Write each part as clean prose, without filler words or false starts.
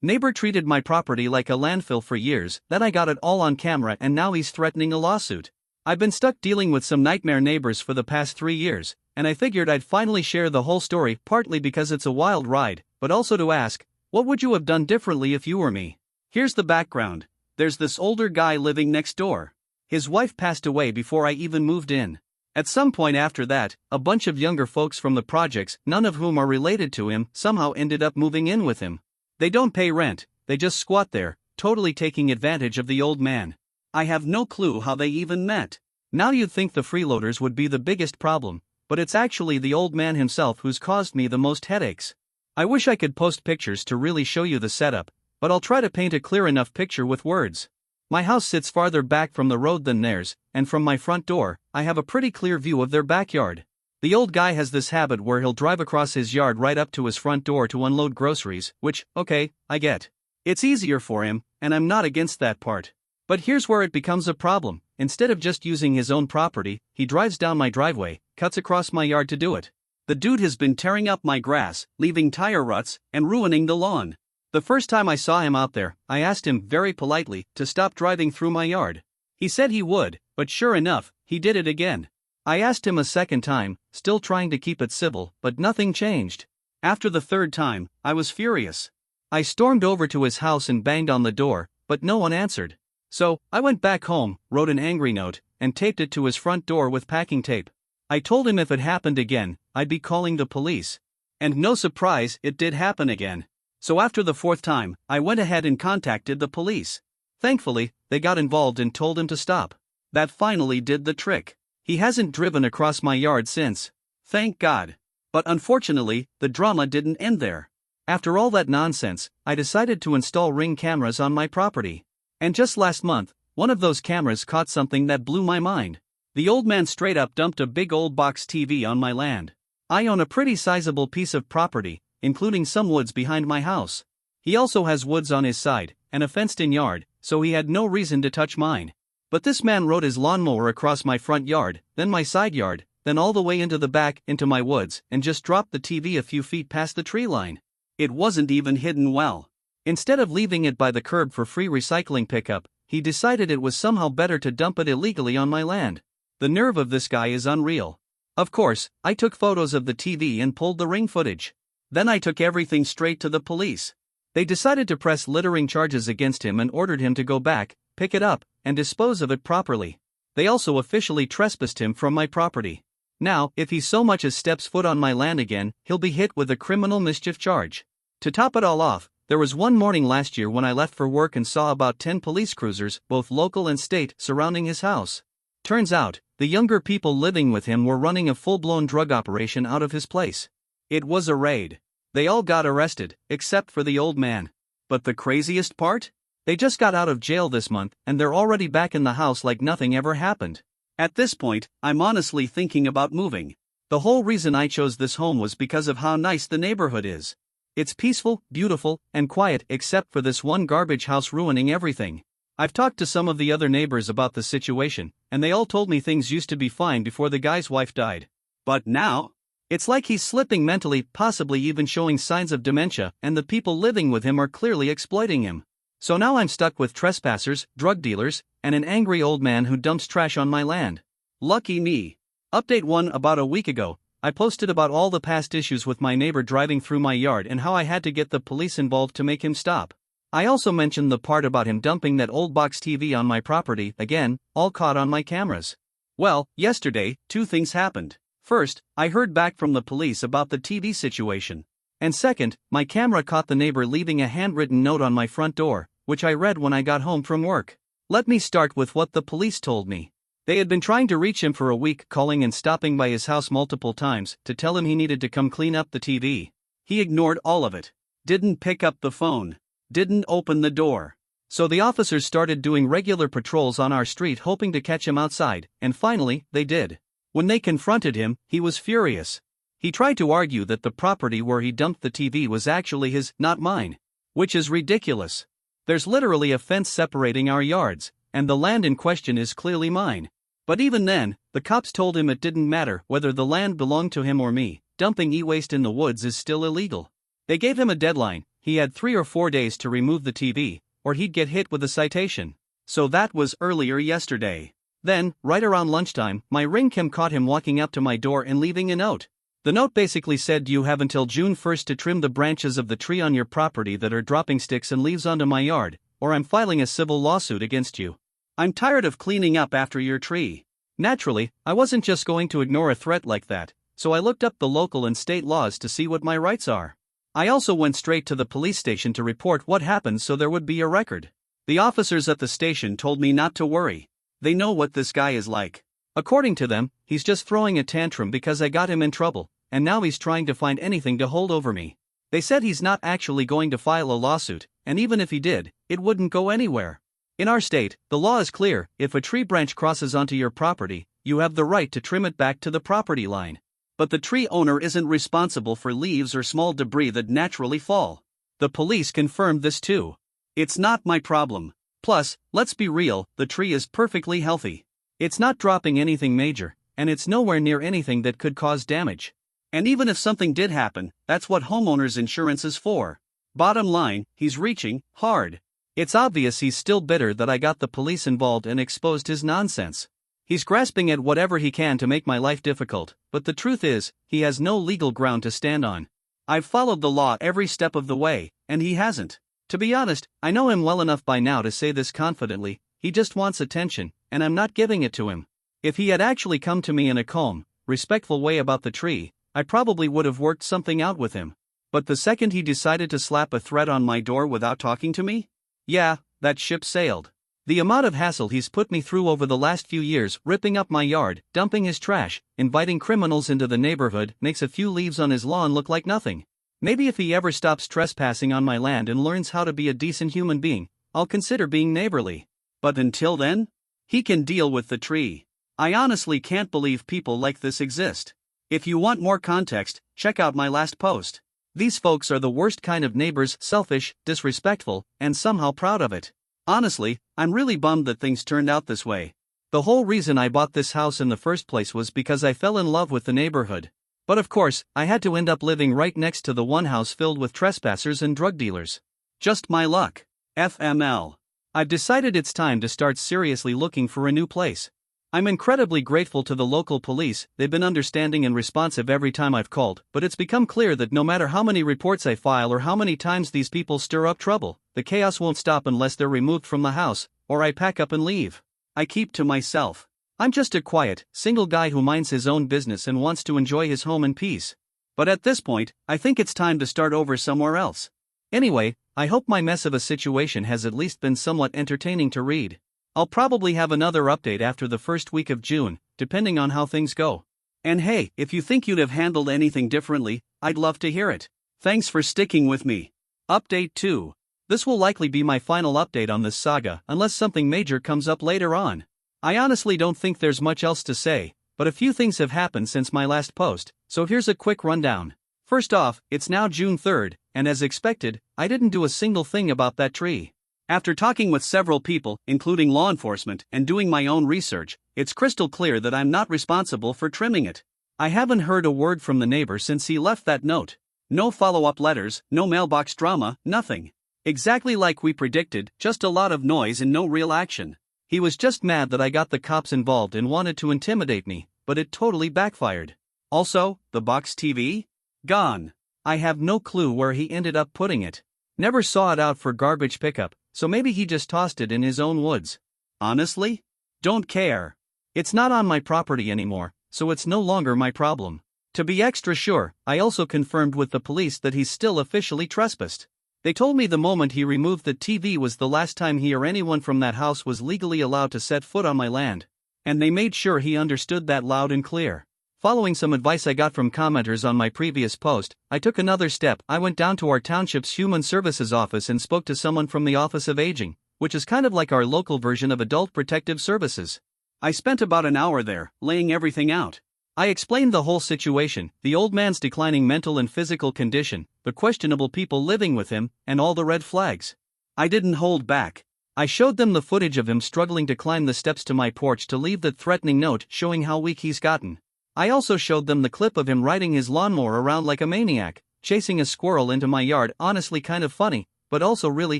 Neighbor treated my property like a landfill for years, then I got it all on camera and now he's threatening a lawsuit. I've been stuck dealing with some nightmare neighbors for the past 3 years, and I figured I'd finally share the whole story, partly because it's a wild ride, but also to ask, what would you have done differently if you were me? Here's the background. There's this older guy living next door. His wife passed away before I even moved in. At some point after that, a bunch of younger folks from the projects, none of whom are related to him, somehow ended up moving in with him. They don't pay rent, they just squat there, totally taking advantage of the old man. I have no clue how they even met. Now you'd think the freeloaders would be the biggest problem, but it's actually the old man himself who's caused me the most headaches. I wish I could post pictures to really show you the setup, but I'll try to paint a clear enough picture with words. My house sits farther back from the road than theirs, and from my front door, I have a pretty clear view of their backyard. The old guy has this habit where he'll drive across his yard right up to his front door to unload groceries, which, okay, I get. It's easier for him, and I'm not against that part. But here's where it becomes a problem. Instead of just using his own property, he drives down my driveway, cuts across my yard to do it. The dude has been tearing up my grass, leaving tire ruts, and ruining the lawn. The first time I saw him out there, I asked him very politely to stop driving through my yard. He said he would, but sure enough, he did it again. I asked him a second time, still trying to keep it civil, but nothing changed. After the third time, I was furious. I stormed over to his house and banged on the door, but no one answered. So, I went back home, wrote an angry note, and taped it to his front door with packing tape. I told him if it happened again, I'd be calling the police. And no surprise, it did happen again. So after the fourth time, I went ahead and contacted the police. Thankfully, they got involved and told him to stop. That finally did the trick. He hasn't driven across my yard since. Thank God. But unfortunately, the drama didn't end there. After all that nonsense, I decided to install Ring cameras on my property. And just last month, one of those cameras caught something that blew my mind. The old man straight up dumped a big old box TV on my land. I own a pretty sizable piece of property, including some woods behind my house. He also has woods on his side, and a fenced-in yard, so he had no reason to touch mine. But this man rode his lawnmower across my front yard, then my side yard, then all the way into the back, into my woods, and just dropped the TV a few feet past the tree line. It wasn't even hidden well. Instead of leaving it by the curb for free recycling pickup, he decided it was somehow better to dump it illegally on my land. The nerve of this guy is unreal. Of course, I took photos of the TV and pulled the Ring footage. Then I took everything straight to the police. They decided to press littering charges against him and ordered him to go back, pick it up, and dispose of it properly. They also officially trespassed him from my property. Now, if he so much as steps foot on my land again, he'll be hit with a criminal mischief charge. To top it all off, there was one morning last year when I left for work and saw about 10 police cruisers, both local and state, surrounding his house. Turns out, the younger people living with him were running a full-blown drug operation out of his place. It was a raid. They all got arrested, except for the old man. But the craziest part? They just got out of jail this month, and they're already back in the house like nothing ever happened. At this point, I'm honestly thinking about moving. The whole reason I chose this home was because of how nice the neighborhood is. It's peaceful, beautiful, and quiet except for this one garbage house ruining everything. I've talked to some of the other neighbors about the situation, and they all told me things used to be fine before the guy's wife died. But now? It's like he's slipping mentally, possibly even showing signs of dementia, and the people living with him are clearly exploiting him. So now I'm stuck with trespassers, drug dealers, and an angry old man who dumps trash on my land. Lucky me. Update 1. About a week ago, I posted about all the past issues with my neighbor driving through my yard and how I had to get the police involved to make him stop. I also mentioned the part about him dumping that old box TV on my property, again, all caught on my cameras. Well, yesterday, 2 things happened. First, I heard back from the police about the TV situation. And second, my camera caught the neighbor leaving a handwritten note on my front door, which I read when I got home from work. Let me start with what the police told me. They had been trying to reach him for a week, calling and stopping by his house multiple times to tell him he needed to come clean up the TV. He ignored all of it. Didn't pick up the phone. Didn't open the door. So the officers started doing regular patrols on our street hoping to catch him outside, and finally, they did. When they confronted him, he was furious. He tried to argue that the property where he dumped the TV was actually his, not mine. Which is ridiculous. There's literally a fence separating our yards, and the land in question is clearly mine. But even then, the cops told him it didn't matter whether the land belonged to him or me, dumping e-waste in the woods is still illegal. They gave him a deadline. he had 3 or 4 days to remove the TV, or he'd get hit with a citation. So that was earlier yesterday. Then, right around lunchtime, my ring cam caught him walking up to my door and leaving a note. The note basically said, "You have until June 1st to trim the branches of the tree on your property that are dropping sticks and leaves onto my yard, or I'm filing a civil lawsuit against you. I'm tired of cleaning up after your tree." Naturally, I wasn't just going to ignore a threat like that, so I looked up the local and state laws to see what my rights are. I also went straight to the police station to report what happened so there would be a record. The officers at the station told me not to worry. They know what this guy is like. According to them, he's just throwing a tantrum because I got him in trouble, and now he's trying to find anything to hold over me. They said he's not actually going to file a lawsuit, and even if he did, it wouldn't go anywhere. In our state, the law is clear: if a tree branch crosses onto your property, you have the right to trim it back to the property line. But the tree owner isn't responsible for leaves or small debris that naturally fall. The police confirmed this too. It's not my problem. Plus, let's be real, the tree is perfectly healthy. It's not dropping anything major, and it's nowhere near anything that could cause damage. And even if something did happen, that's what homeowners insurance is for. Bottom line, he's reaching hard. It's obvious he's still bitter that I got the police involved and exposed his nonsense. He's grasping at whatever he can to make my life difficult, but the truth is, he has no legal ground to stand on. I've followed the law every step of the way, and he hasn't. To be honest, I know him well enough by now to say this confidently: he just wants attention, and I'm not giving it to him. If he had actually come to me in a calm, respectful way about the tree, I probably would have worked something out with him. But the second he decided to slap a threat on my door without talking to me? Yeah, that ship sailed. The amount of hassle he's put me through over the last few years, ripping up my yard, dumping his trash, inviting criminals into the neighborhood, makes a few leaves on his lawn look like nothing. Maybe if he ever stops trespassing on my land and learns how to be a decent human being, I'll consider being neighborly. But until then, he can deal with the tree. I honestly can't believe people like this exist. If you want more context, check out my last post. These folks are the worst kind of neighbors: selfish, disrespectful, and somehow proud of it. Honestly, I'm really bummed that things turned out this way. The whole reason I bought this house in the first place was because I fell in love with the neighborhood. But of course, I had to end up living right next to the one house filled with trespassers and drug dealers. Just my luck. FML. I've decided it's time to start seriously looking for a new place. I'm incredibly grateful to the local police. They've been understanding and responsive every time I've called, but it's become clear that no matter how many reports I file or how many times these people stir up trouble, the chaos won't stop unless they're removed from the house, or I pack up and leave. I keep to myself. I'm just a quiet, single guy who minds his own business and wants to enjoy his home in peace. But at this point, I think it's time to start over somewhere else. Anyway, I hope my mess of a situation has at least been somewhat entertaining to read. I'll probably have another update after the first week of June, depending on how things go. And hey, if you think you'd have handled anything differently, I'd love to hear it. Thanks for sticking with me. Update 2. This will likely be my final update on this saga unless something major comes up later on. I honestly don't think there's much else to say, but a few things have happened since my last post, so here's a quick rundown. First off, it's now June 3rd, and as expected, I didn't do a single thing about that tree. After talking with several people, including law enforcement, and doing my own research, it's crystal clear that I'm not responsible for trimming it. I haven't heard a word from the neighbor since he left that note. No follow-up letters, no mailbox drama, nothing. Exactly like we predicted, just a lot of noise and no real action. He was just mad that I got the cops involved and wanted to intimidate me, but it totally backfired. Also, the box TV? Gone. I have no clue where he ended up putting it. Never saw it out for garbage pickup, so maybe he just tossed it in his own woods. Honestly? Don't care. It's not on my property anymore, so it's no longer my problem. To be extra sure, I also confirmed with the police that he's still officially trespassed. They told me the moment he removed the TV was the last time he or anyone from that house was legally allowed to set foot on my land. And they made sure he understood that loud and clear. Following some advice I got from commenters on my previous post, I took another step. I went down to our township's Human Services office and spoke to someone from the Office of Aging, which is kind of like our local version of Adult Protective Services. I spent about an hour there, laying everything out. I explained the whole situation: the old man's declining mental and physical condition, the questionable people living with him, and all the red flags. I didn't hold back. I showed them the footage of him struggling to climb the steps to my porch to leave that threatening note showing how weak he's gotten. I also showed them the clip of him riding his lawnmower around like a maniac, chasing a squirrel into my yard, honestly kind of funny, but also really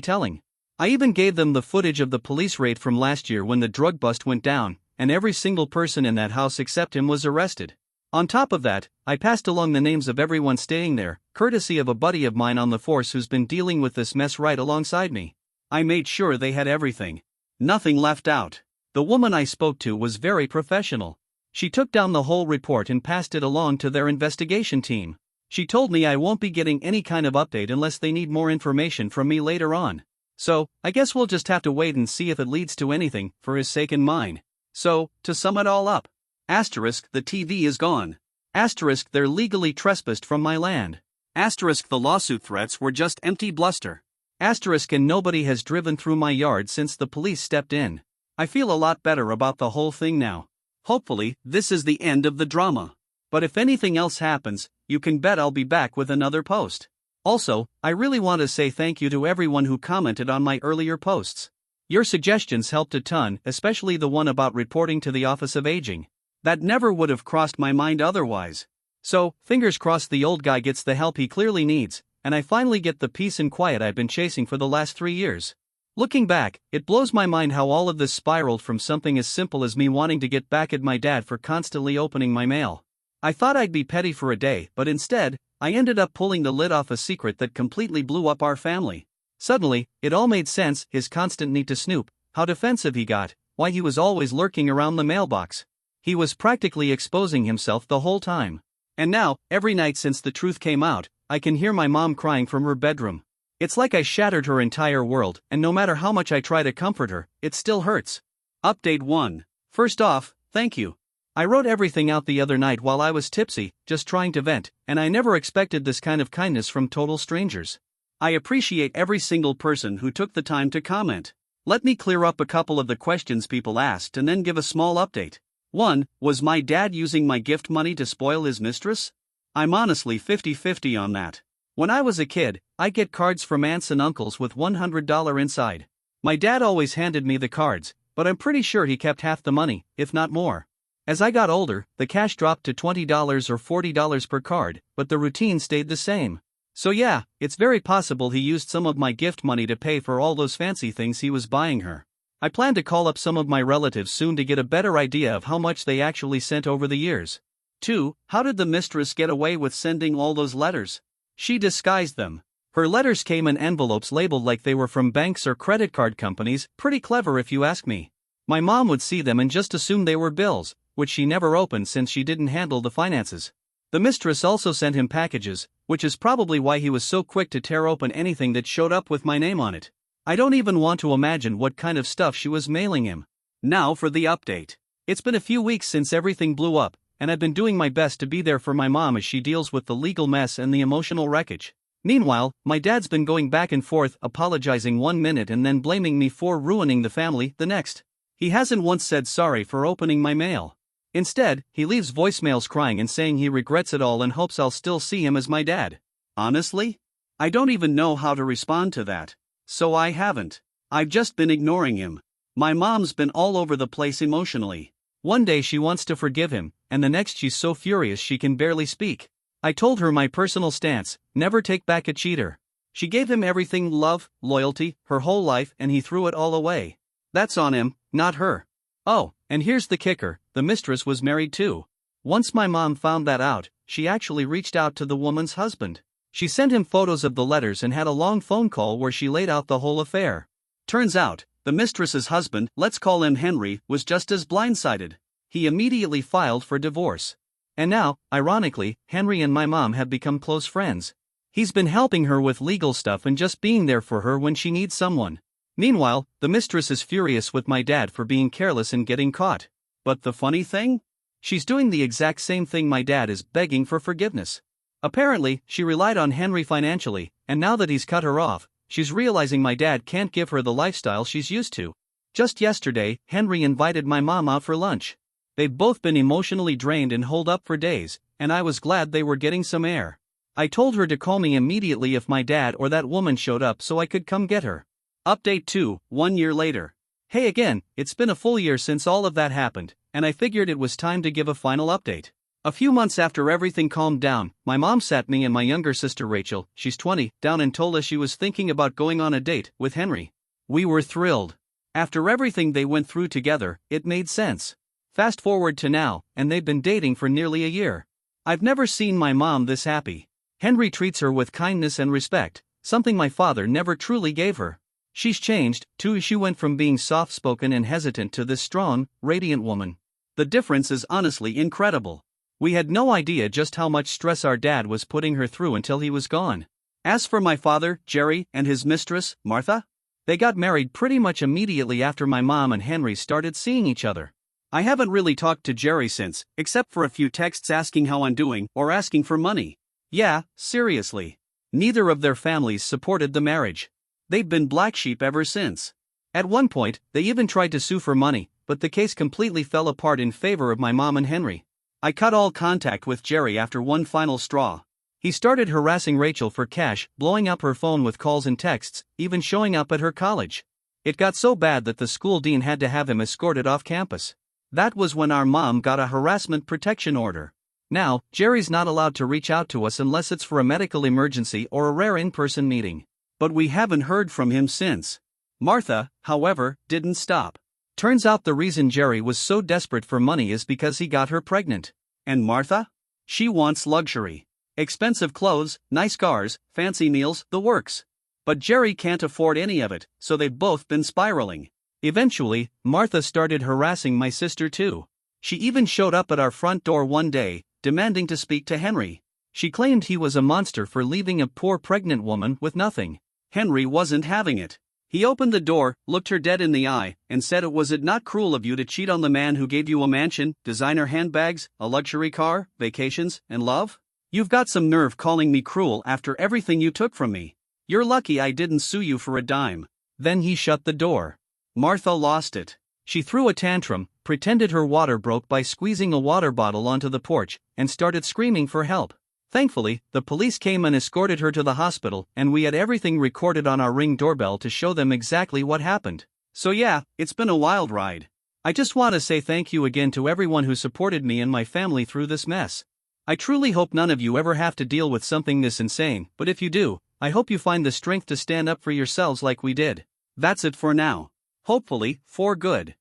telling. I even gave them the footage of the police raid from last year when the drug bust went down, and every single person in that house except him was arrested. On top of that, I passed along the names of everyone staying there, courtesy of a buddy of mine on the force who's been dealing with this mess right alongside me. I made sure they had everything. Nothing left out. The woman I spoke to was very professional. She took down the whole report and passed it along to their investigation team. She told me I won't be getting any kind of update unless they need more information from me later on. So, I guess we'll just have to wait and see if it leads to anything, for his sake and mine. So, to sum it all up. Asterisk, the TV is gone. Asterisk, they're legally trespassed from my land. Asterisk, the lawsuit threats were just empty bluster. Asterisk, and nobody has driven through my yard since the police stepped in. I feel a lot better about the whole thing now. Hopefully, this is the end of the drama. But if anything else happens, you can bet I'll be back with another post. Also, I really want to say thank you to everyone who commented on my earlier posts. Your suggestions helped a ton, especially the one about reporting to the Office of Aging. That never would have crossed my mind otherwise. So, fingers crossed the old guy gets the help he clearly needs, and I finally get the peace and quiet I've been chasing for the last 3 years. Looking back, it blows my mind how all of this spiraled from something as simple as me wanting to get back at my dad for constantly opening my mail. I thought I'd be petty for a day, but instead, I ended up pulling the lid off a secret that completely blew up our family. Suddenly, it all made sense: his constant need to snoop, how defensive he got, why he was always lurking around the mailbox. He was practically exposing himself the whole time. And now, every night since the truth came out, I can hear my mom crying from her bedroom. It's like I shattered her entire world, and no matter how much I try to comfort her, it still hurts. Update 1. First off, thank you. I wrote everything out the other night while I was tipsy, just trying to vent, and I never expected this kind of kindness from total strangers. I appreciate every single person who took the time to comment. Let me clear up a couple of the questions people asked and then give a small update. 1. Was my dad using my gift money to spoil his mistress? I'm honestly 50-50 on that. When I was a kid, I'd get cards from aunts and uncles with $100 inside. My dad always handed me the cards, but I'm pretty sure he kept half the money, if not more. As I got older, the cash dropped to $20 or $40 per card, but the routine stayed the same. So yeah, it's very possible he used some of my gift money to pay for all those fancy things he was buying her. I plan to call up some of my relatives soon to get a better idea of how much they actually sent over the years. 2. How did the mistress get away with sending all those letters? She disguised them. Her letters came in envelopes labeled like they were from banks or credit card companies, pretty clever if you ask me. My mom would see them and just assume they were bills, which she never opened since she didn't handle the finances. The mistress also sent him packages, which is probably why he was so quick to tear open anything that showed up with my name on it. I don't even want to imagine what kind of stuff she was mailing him. Now for the update. It's been a few weeks since everything blew up, and I've been doing my best to be there for my mom as she deals with the legal mess and the emotional wreckage. Meanwhile, my dad's been going back and forth, apologizing 1 minute and then blaming me for ruining the family the next. He hasn't once said sorry for opening my mail. Instead, he leaves voicemails crying and saying he regrets it all and hopes I'll still see him as my dad. Honestly? I don't even know how to respond to that. So I haven't. I've just been ignoring him. My mom's been all over the place emotionally. One day she wants to forgive him, and the next she's so furious she can barely speak. I told her my personal stance: never take back a cheater. She gave him everything: love, loyalty, her whole life, and he threw it all away. That's on him, not her. Oh, and here's the kicker: the mistress was married too. Once my mom found that out, she actually reached out to the woman's husband. She sent him photos of the letters and had a long phone call where she laid out the whole affair. Turns out, the mistress's husband, let's call him Henry, was just as blindsided. He immediately filed for divorce. And now, ironically, Henry and my mom have become close friends. He's been helping her with legal stuff and just being there for her when she needs someone. Meanwhile, the mistress is furious with my dad for being careless and getting caught. But the funny thing? She's doing the exact same thing my dad is, begging for forgiveness. Apparently, she relied on Henry financially, and now that he's cut her off, she's realizing my dad can't give her the lifestyle she's used to. Just yesterday, Henry invited my mom out for lunch. They've both been emotionally drained and holed up for days, and I was glad they were getting some air. I told her to call me immediately if my dad or that woman showed up so I could come get her. Update 2, 1 year later. Hey again, it's been a full year since all of that happened, and I figured it was time to give a final update. A few months after everything calmed down, my mom sat me and my younger sister Rachel, she's 20, down and told us she was thinking about going on a date with Henry. We were thrilled. After everything they went through together, it made sense. Fast forward to now, and they've been dating for nearly a year. I've never seen my mom this happy. Henry treats her with kindness and respect, something my father never truly gave her. She's changed, too. She went from being soft-spoken and hesitant to this strong, radiant woman. The difference is honestly incredible. We had no idea just how much stress our dad was putting her through until he was gone. As for my father, Jerry, and his mistress, Martha, they got married pretty much immediately after my mom and Henry started seeing each other. I haven't really talked to Jerry since, except for a few texts asking how I'm doing or asking for money. Yeah, seriously. Neither of their families supported the marriage. They've been black sheep ever since. At one point, they even tried to sue for money, but the case completely fell apart in favor of my mom and Henry. I cut all contact with Jerry after one final straw. He started harassing Rachel for cash, blowing up her phone with calls and texts, even showing up at her college. It got so bad that the school dean had to have him escorted off campus. That was when our mom got a harassment protection order. Now, Jerry's not allowed to reach out to us unless it's for a medical emergency or a rare in-person meeting. But we haven't heard from him since. Martha, however, didn't stop. Turns out the reason Jerry was so desperate for money is because he got her pregnant. And Martha? She wants luxury. Expensive clothes, nice cars, fancy meals, the works. But Jerry can't afford any of it, so they've both been spiraling. Eventually, Martha started harassing my sister too. She even showed up at our front door one day, demanding to speak to Henry. She claimed he was a monster for leaving a poor pregnant woman with nothing. Henry wasn't having it. He opened the door, looked her dead in the eye, and said, "Was it not cruel of you to cheat on the man who gave you a mansion, designer handbags, a luxury car, vacations, and love? You've got some nerve calling me cruel after everything you took from me. You're lucky I didn't sue you for a dime." Then he shut the door. Martha lost it. She threw a tantrum, pretended her water broke by squeezing a water bottle onto the porch, and started screaming for help. Thankfully, the police came and escorted her to the hospital, and we had everything recorded on our Ring doorbell to show them exactly what happened. So yeah, it's been a wild ride. I just want to say thank you again to everyone who supported me and my family through this mess. I truly hope none of you ever have to deal with something this insane, but if you do, I hope you find the strength to stand up for yourselves like we did. That's it for now. Hopefully, for good.